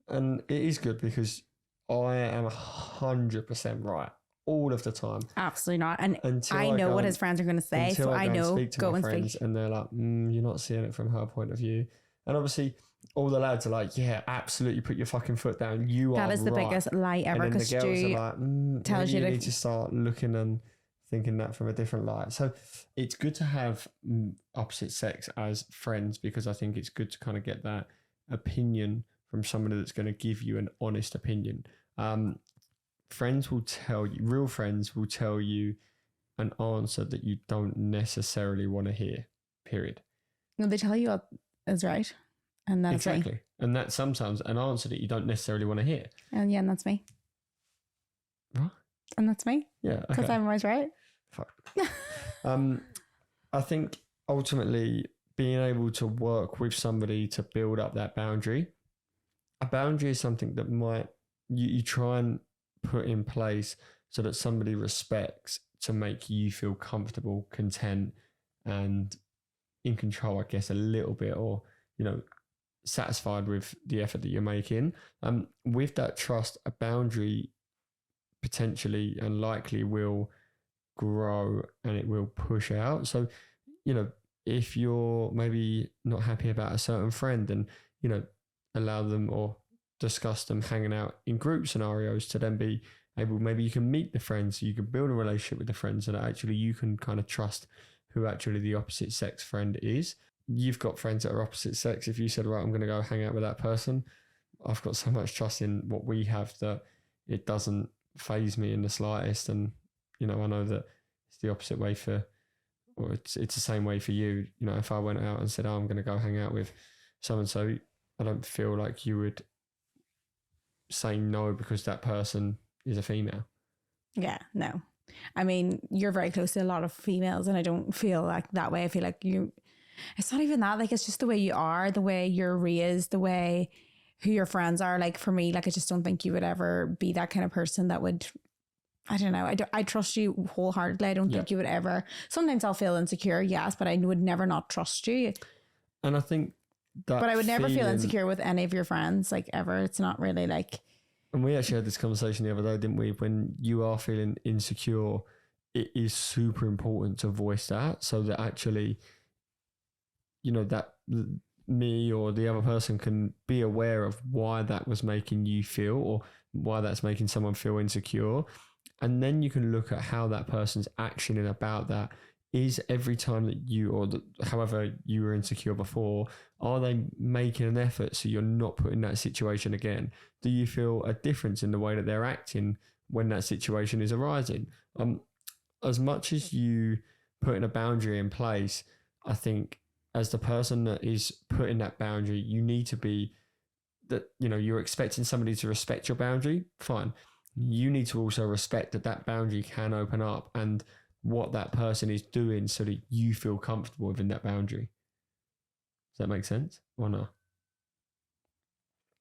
And it is good because I am 100% right all of the time. Absolutely not. And I know what his friends are going to say, so I know go and speak. And they're like, you're not seeing it from her point of view. And obviously, all the lads are like, yeah, absolutely, put your fucking foot down. That is the biggest lie ever. And then the girls are like, tells you need to start looking and thinking that from a different light. So it's good to have opposite sex as friends because I think it's good to kind of get that opinion from somebody that's going to give you an honest opinion. Friends will tell you, real friends will tell you an answer that you don't necessarily want to hear, period. No, they tell you what is right. And that's exactly. Me. And that's sometimes an answer that you don't necessarily want to hear. And yeah, and that's me. What? And that's me. Yeah. Because I'm always right. Fuck. I think ultimately being able to work with somebody to build up that boundary. A boundary is something that you try and put in place so that somebody respects to make you feel comfortable, content, and in control, I guess, a little bit, or, you know, satisfied with the effort that you're making. With that trust, a boundary potentially and likely will grow and it will push out. So, you know, if you're maybe not happy about a certain friend, then, you know, allow them or discuss them hanging out in group scenarios to then be able, maybe you can meet the friends, you can build a relationship with the friends so that actually you can kind of trust who actually the opposite sex friend is. You've got friends that are opposite sex. If you said, right, I'm going to go hang out with that person, I've got so much trust in what we have that it doesn't faze me in the slightest. And, you know, I know that it's the opposite way or it's the same way for you. You know, if I went out and said, oh, I'm going to go hang out with so-and-so, I don't feel like you would say no because that person is a female. Yeah, no. I mean, you're very close to a lot of females and I don't feel like that way. I feel like it's not even that, like, it's just the way you are, the way you're raised, the way who your friends are. Like, for me, like, I just don't think you would ever be that kind of person that would, I don't know. I trust you wholeheartedly. I don't think you would ever. Sometimes I'll feel insecure, yes, but I would never not trust you. And I think that. But I would never feel insecure with any of your friends, like, ever. It's not really like. And we actually had this conversation the other day, didn't we? When you are feeling insecure, it is super important to voice that so that actually, you know, that me or the other person can be aware of why that was making you feel or why that's making someone feel insecure. And then you can look at how that person's actioning about that. Is every time that you, or however you were insecure before, are they making an effort so you're not put in that situation again? Do you feel a difference in the way that they're acting when that situation is arising? As much as you putting a boundary in place, I think as the person that is putting that boundary, you need to be that, you know, you're expecting somebody to respect your boundary. Fine. You need to also respect that boundary can open up and what that person is doing so that you feel comfortable within that boundary. Does that make sense or not?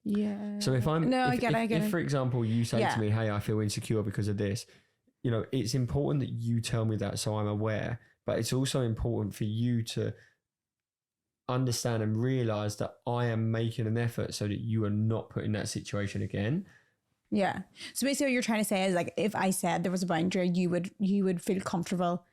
Yeah. So if I'm, no, if, I get if, it. if for example, you say Yeah. to me, hey, I feel insecure because of this, you know, it's important that you tell me that so I'm aware, but it's also important for you to understand and realize that I am making an effort so that you are not put in that situation again. Yeah. So basically what you're trying to say is like, if I said there was a boundary, you would feel comfortable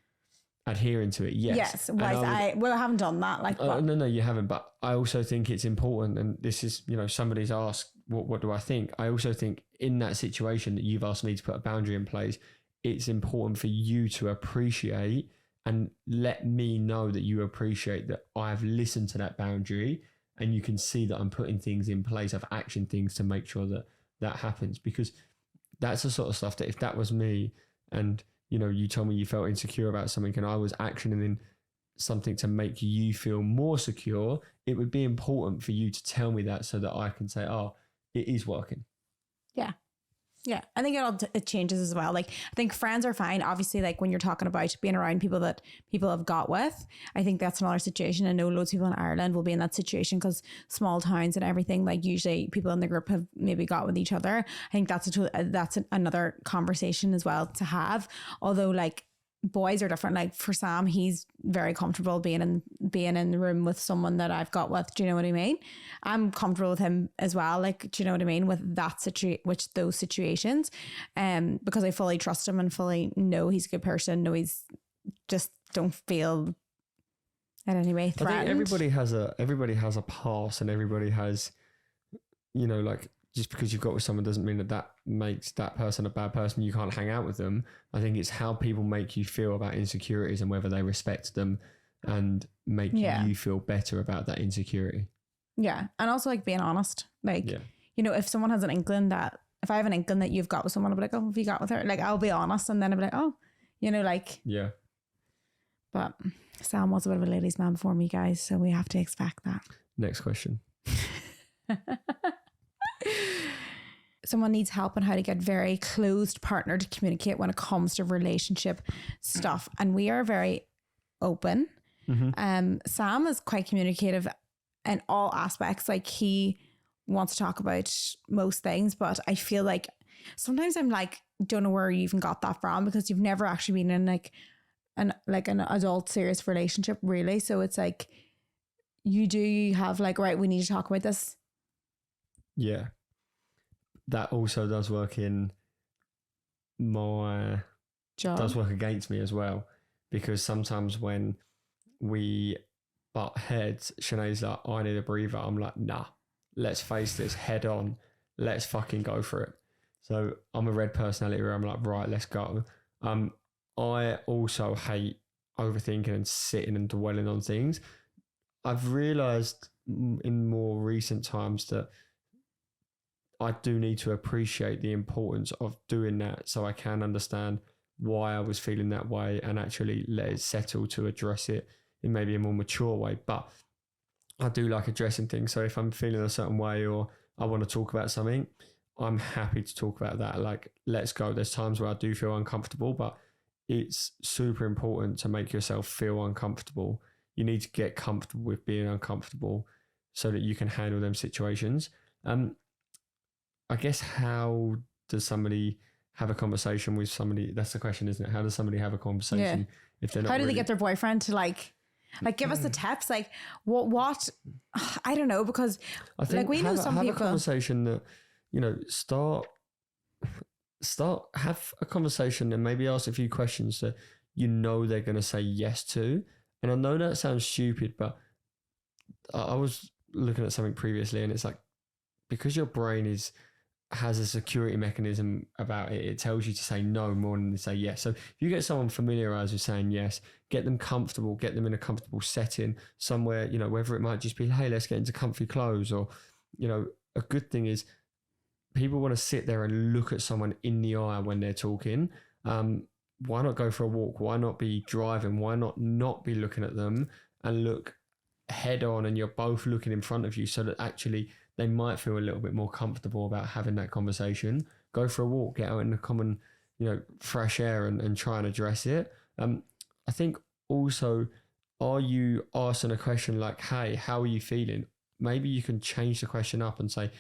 Adhering to it, yes. Yes. Whereas I haven't done that. Like, no, you haven't. But I also think it's important, and this is, you know, somebody's asked, what do I think? I also think in that situation that you've asked me to put a boundary in place, it's important for you to appreciate and let me know that you appreciate that I've listened to that boundary, and you can see that I'm putting things in place, I've actioned things to make sure that that happens, because that's the sort of stuff that if that was me and, you know, you told me you felt insecure about something and I was actioning in something to make you feel more secure, it would be important for you to tell me that so that I can say, oh, it is working. yeah. Yeah. I think it changes as well. Like, I think friends are fine. Obviously, like when you're talking about being around people that people have got with, I think that's another situation. I know loads of people in Ireland will be in that situation because small towns and everything, like usually people in the group have maybe got with each other. I think that's another conversation as well to have. Although like boys are different. Like for Sam, he's very comfortable being in the room with someone that I've got with. Do you know what I mean? I'm comfortable with him as well. Like, do you know what I mean? With those situations, because I fully trust him and fully know he's a good person. Know he's just don't feel in any way threatened. I think everybody has a past, and everybody has, you know, like, just because you've got with someone doesn't mean that makes that person a bad person. You can't hang out with them. I think it's how people make you feel about insecurities and whether they respect them and make you feel better about that insecurity. Yeah. And also like being honest. Like, you know, if I have an inkling that you've got with someone, I'll be like, oh, have you got with her? Like, I'll be honest. And then I'll be like, oh, you know, like. Yeah. But Sam was a bit of a ladies' man before me, guys. So we have to expect that. Next question. Someone needs help on how to get very closed partner to communicate when it comes to relationship stuff. And we are very open. Mm-hmm. Sam is quite communicative in all aspects. Like he wants to talk about most things, but I feel like sometimes I'm like, don't know where you even got that from, because you've never actually been in an adult serious relationship really. So it's like, you have like, right, we need to talk about this. Yeah. That also does work in my job. Does work against me as well, because sometimes when we butt heads, Sinead's like, I need a breather. I'm like, nah, let's face this head on. Let's fucking go for it. So I'm a red personality where I'm like, right, let's go. I also hate overthinking and sitting and dwelling on things. I've realised in more recent times that I do need to appreciate the importance of doing that so I can understand why I was feeling that way and actually let it settle to address it in maybe a more mature way. But I do like addressing things. So if I'm feeling a certain way or I want to talk about something, I'm happy to talk about that. Like, let's go. There's times where I do feel uncomfortable, but it's super important to make yourself feel uncomfortable. You need to get comfortable with being uncomfortable so that you can handle them situations. I guess, how does somebody have a conversation with somebody? That's the question, isn't it? How does somebody have a conversation if they're not? How do they get their boyfriend to like give us the tips? Like what? I don't know, because I think like we know some people. Have a conversation that, you know, have a conversation and maybe ask a few questions that you know they're going to say yes to. And I know that sounds stupid, but I was looking at something previously, and it's like, because your brain has a security mechanism about it, it tells you to say no more than to say yes. So if you get someone familiarized with saying yes, get them comfortable, get them in a comfortable setting somewhere, you know, whether it might just be, hey, let's get into comfy clothes, or, you know, a good thing is people want to sit there and look at someone in the eye when they're talking. Why not go for a walk? Why not be driving? Why not be looking at them and look head on, and you're both looking in front of you, so that actually they might feel a little bit more comfortable about having that conversation. Go for a walk, get out in the common, you know, fresh air and try and address it. I think also, are you asking a question like, hey, how are you feeling? Maybe you can change the question up and say,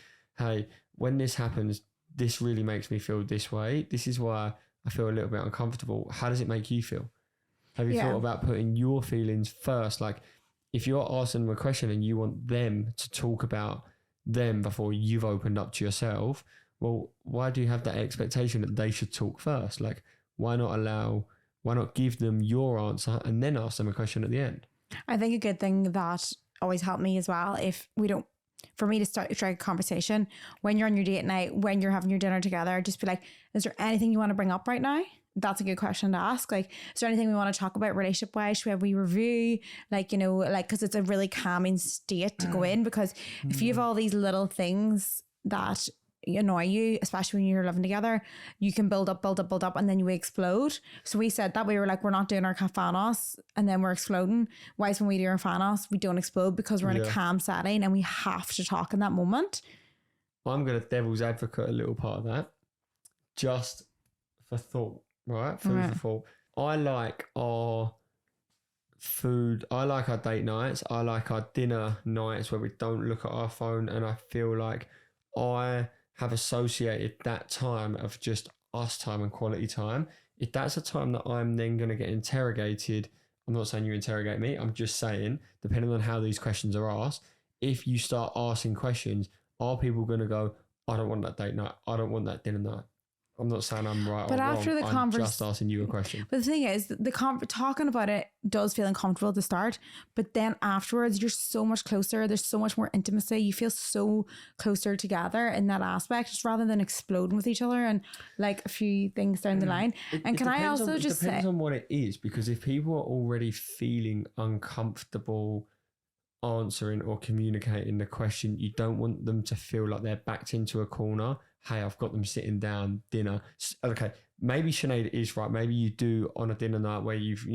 hey, when this happens, this really makes me feel this way. This is why I feel a little bit uncomfortable. How does it make you feel? Have you thought about putting your feelings first? Like if you're asking them a question and you want them to talk about them before you've opened up to yourself, well, why do you have that expectation that they should talk first? Like, why not give them your answer and then ask them a question at the end? I think a good thing that always helped me as well, for me to start a conversation when you're on your date night, when you're having your dinner together, just be like, is there anything you want to bring up right now? That's a good question to ask. Like, is there anything we want to talk about relationship wise? Should we review? Like, because it's a really calming state to go in, because if you have all these little things that annoy you, especially when you're living together, you can build up, and then you explode. So we said that we were like, we're not doing our fanos and then we're exploding. Whereas when we do our fanos, we don't explode because we're in a calm setting and we have to talk in that moment. I'm going to devil's advocate a little part of that, just for thought, right? Food for thought. I like our food. I like our date nights. I like our dinner nights where we don't look at our phone, and I feel like I have associated that time of just us time and quality time. If that's a time that I'm then going to get interrogated, I'm not saying you interrogate me, I'm just saying, depending on how these questions are asked, if you start asking questions, are people going to go, I don't want that date night, I don't want that dinner night? I'm not saying I'm right or wrong. I'm just asking you a question. But the thing is, talking about it does feel uncomfortable at the start, but then afterwards, you're so much closer. There's so much more intimacy. You feel so closer together in that aspect, just rather than exploding with each other and like a few things down the line. It depends on what it is, because if people are already feeling uncomfortable answering or communicating the question, you don't want them to feel like they're backed into a corner. Hey, I've got them sitting down, dinner. Okay, maybe Sinead is right. Maybe you do on a dinner night where you've,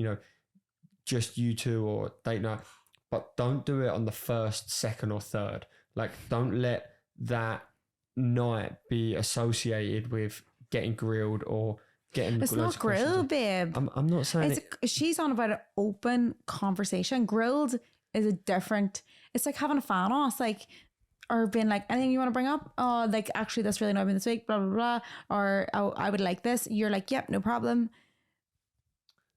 just you two, or date night, but don't do it on the first, second or third. Like, don't let that night be associated with getting grilled or getting... It's not grilled, babe. I'm not saying she's on about an open conversation. Grilled is a different... It's like having a fan off, like... Or being like, anything you want to bring up? Oh, like, actually, that's really annoying me this week, blah, blah, blah. Or, oh, I would like this. You're like, yep, no problem.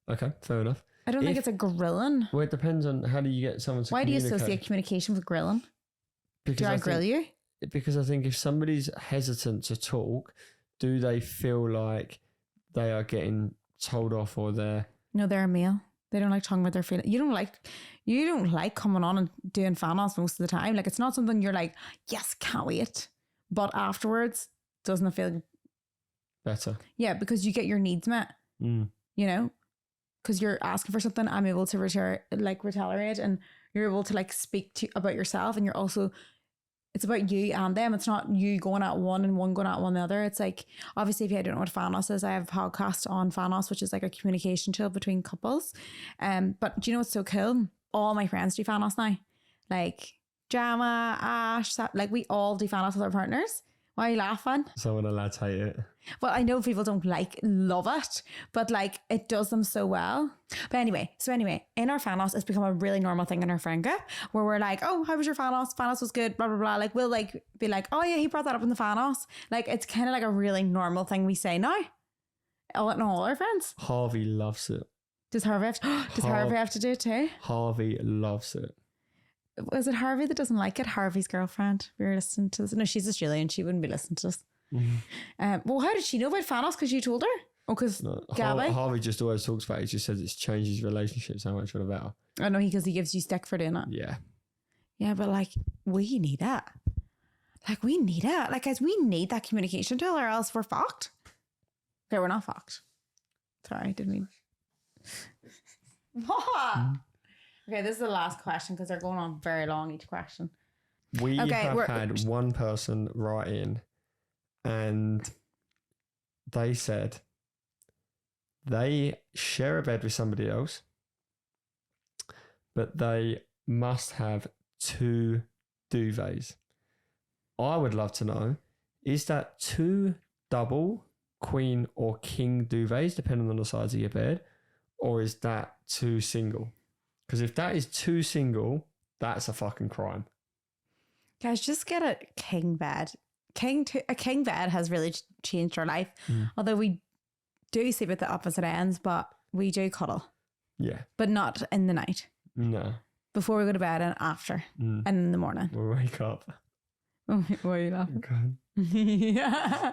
Okay, fair enough. I don't think it's a grilling. Well, it depends on how do you get someone to communicate. Why do you associate communication with grilling? Because do I grill you? Because I think if somebody's hesitant to talk, do they feel like they are getting told off, or they're... No, they're a male. They don't like talking about their feelings. You don't like coming on and doing fanos most of the time. Like, it's not something you're like, yes, can't wait. But afterwards, doesn't it feel better? Yeah, because you get your needs met. Because you're asking for something, I'm able to retaliate, and you're able to like speak about yourself, and you're also... It's about you and them. It's not you going at one and one going at one another. It's like, obviously, if you don't know what Fanos is, I have a podcast on Fanos, which is like a communication tool between couples. But do you know what's so cool? All my friends do Fanos now. Like Jama, Ash, like we all do Fanos with our partners. Why are you laughing? Some of the lads hate it. Well, I know people don't love it, but like it does them so well. But anyway, in our Fanos, it's become a really normal thing in our friend group where we're like, oh, how was your Fanos? Fanos was good, blah, blah, blah. Like we'll like be like, oh yeah, he brought that up in the Fanos. Like it's kind of like a really normal thing we say now. All our friends. Harvey loves it. Does Harvey have to do it too? Harvey loves it. Was it Harvey that doesn't like it? Harvey's girlfriend. We were listening to this. No, she's Australian. She wouldn't be listening to this. Well, how did she know about Fanos? Because you told her? Oh, because Gabby? Harvey just always talks about it. He just says it's changed his relationship so much for the better. I know, because he gives you stick for doing it. Yeah. Yeah, but like, we need it. Like, we need it. Like, guys, we need that communication tool, or else we're fucked. Okay, we're not fucked. Sorry, didn't mean... What? Okay, this is the last question because they're going on very long, each question. We have had one person write in and they said they share a bed with somebody else, but they must have 2 duvets. I would love to know, is that 2 double, queen or king duvets, depending on the size of your bed, or is that 2 single? Because if that is 2 single, that's a fucking crime. Guys, just get a king bed. a king bed has really changed our life. Although we do sleep at the opposite ends, but we do cuddle. Yeah. But not in the night. No. Before we go to bed and after. And in the morning. We'll wake up. Why are you laughing? God. Yeah.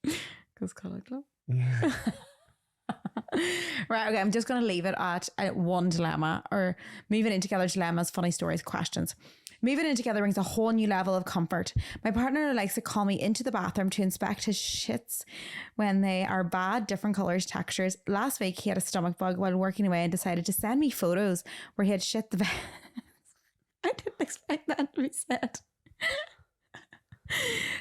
Because cuddle club. Yeah. Right, okay, I'm just going to leave it at one dilemma, or moving in together dilemmas, funny stories, questions. Moving in together brings a whole new level of comfort. My partner likes to call me into the bathroom to inspect his shits when they are bad, different colours, textures. Last week he had a stomach bug while working away and decided to send me photos where he had shit the bed. I didn't expect that to be said.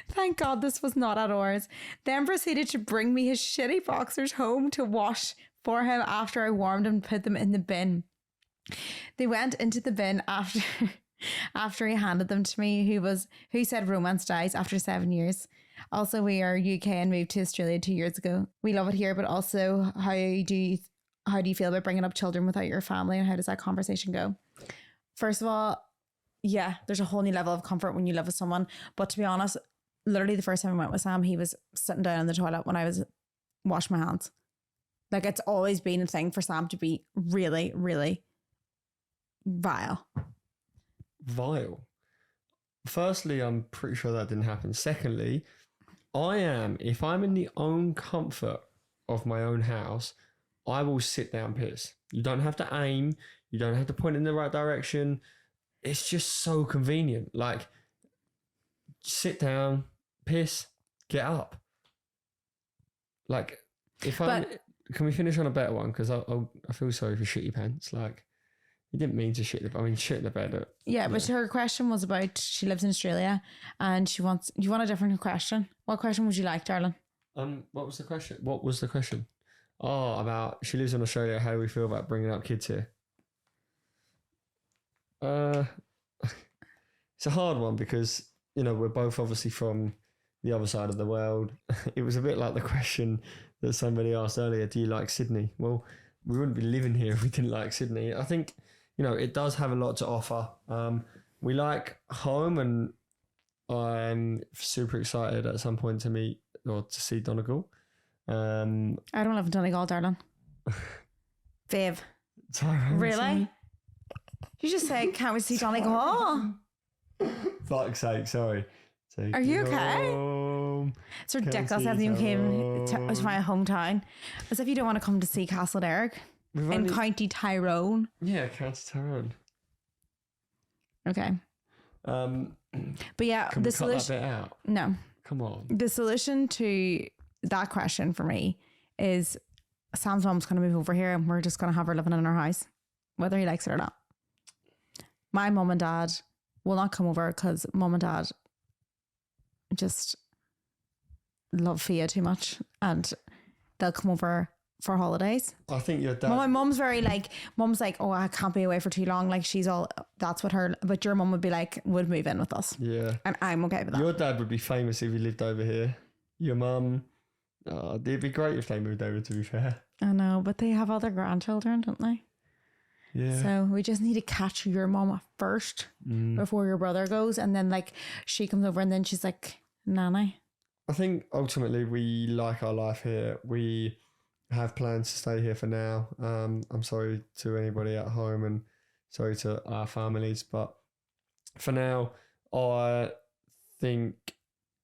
Thank God this was not at ours. Then proceeded to bring me his shitty boxers home to wash for him after I warmed them and put them in the bin. They went into the bin after he handed them to me, who said romance dies after 7 years. Also, we are UK and moved to Australia 2 years ago. We love it here, but also how do you feel about bringing up children without your family, and how does that conversation go? First of all, yeah, there's a whole new level of comfort when you live with someone. But to be honest, literally the first time I went with Sam, he was sitting down in the toilet when I was washing my hands. Like, it's always been a thing for Sam to be really, really vile. Vile? Firstly, I'm pretty sure that didn't happen. Secondly, if I'm in the own comfort of my own house, I will sit down piss. You don't have to aim. You don't have to point in the right direction. It's just so convenient. Like, sit down, piss, get up. Like, can we finish on a better one? Because I feel sorry for shitty pants. Like, you didn't mean to shit in the bed. Yeah, but her question was about, she lives in Australia and you want a different question. What question would you like, darling? What was the question? Oh, about she lives in Australia. How do we feel about bringing up kids here? It's a hard one because, we're both obviously from the other side of the world. It was a bit like the question that somebody asked earlier, do you like Sydney? Well, we wouldn't be living here if we didn't like Sydney. I think, it does have a lot to offer. We like home, and I'm super excited at some point to meet or to see Donegal. I don't live in Donegal, darling. Babe. Really? You just say, can't we see Donegal? Fuck's sake, sorry. Are you okay? It's ridiculous that you came to my hometown. As if you don't want to come to see Castle Derrick in County Tyrone. Yeah, County Tyrone. Okay. But yeah, can we cut that bit out? No. Come on. The solution to that question for me is Sam's mom's going to move over here and we're just going to have her living in our house, whether he likes it or not. My mum and dad will not come over because mum and dad just love Fia too much, and they'll come over for holidays. I think your dad... My mum's very mum's like, oh, I can't be away for too long. Like, that's what her... But your mum would be like, would move in with us. Yeah. And I'm okay with that. Your dad would be famous if he lived over here. Your mum... it'd be great if they moved over, to be fair. I know, but they have other grandchildren, don't they? Yeah. So we just need to catch your mum first before your brother goes, and then she comes over and then she's like, Nanny. I think ultimately we like our life here. We have plans to stay here for now. I'm sorry to anybody at home and sorry to our families, but for now, I think,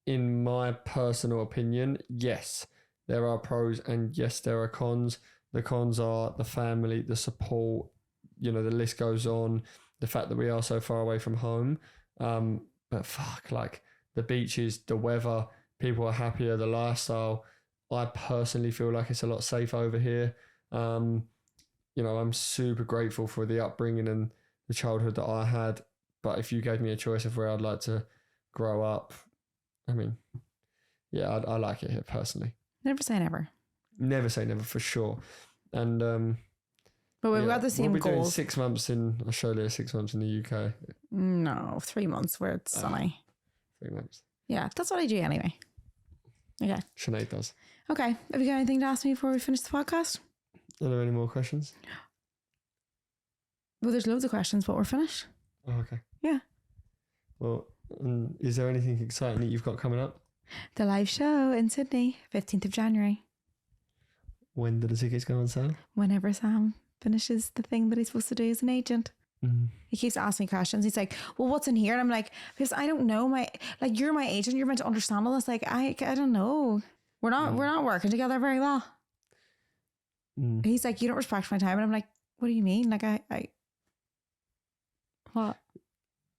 in my personal opinion, yes, there are pros and yes, there are cons. The cons are the family, the support, the list goes on, the fact that we are so far away from home. But fuck, the beaches, the weather, people are happier, the lifestyle. I personally feel like it's a lot safer over here. I'm super grateful for the upbringing and the childhood that I had. But if you gave me a choice of where I'd like to grow up, I like it here personally. Never say never. Never say never, for sure. And but we've got the same goals. We'll be doing goals. 6 months in Australia, 6 months in the UK. No, 3 months where it's sunny. 3 months. Yeah, that's what I do anyway. Okay. Sinead does. Okay. Have you got anything to ask me before we finish the podcast? Are there any more questions? Well, there's loads of questions, but we're finished. Oh, okay. Yeah. Well, And is there anything exciting that you've got coming up? The live show in Sydney, 15th of January. When do the tickets go on sale? Whenever Sam finishes the thing that he's supposed to do as an agent. He keeps asking me questions. He's like, well, what's in here? And I'm like, because I don't know. You're my agent. You're meant to understand all this. Like, I don't know. We're not working together very well. He's like, you don't respect my time. And I'm like, what do you mean? Like, what?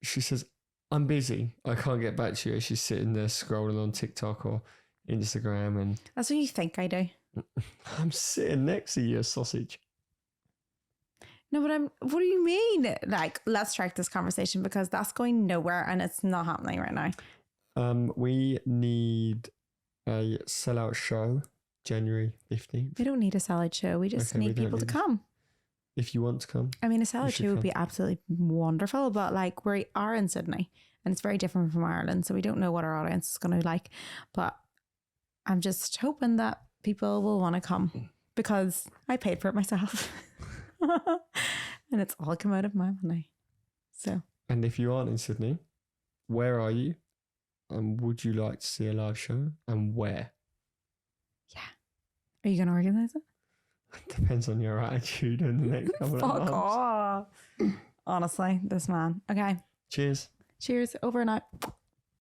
She says, I'm busy. I can't get back to you. She's sitting there scrolling on TikTok or Instagram. And that's what you think I do. I'm sitting next to you, sausage. No, but what do you mean? Like, let's track this conversation because that's going nowhere and it's not happening right now. We need a sellout show, January 15th. We don't need a sellout show. We just need people to come. If you want to come. I mean, a sellout show would be absolutely wonderful, but like we are in Sydney and it's very different from Ireland. So we don't know what our audience is going to like. But I'm just hoping that people will want to come because I paid for it myself. And it's all come out of my money. So. And if you aren't in Sydney, where are you? And would you like to see a live show? And where? Yeah. Are you going to organise it? Depends on your attitude in the next couple of months. Fuck off. Honestly, this man. Okay. Cheers. Cheers. Over and out.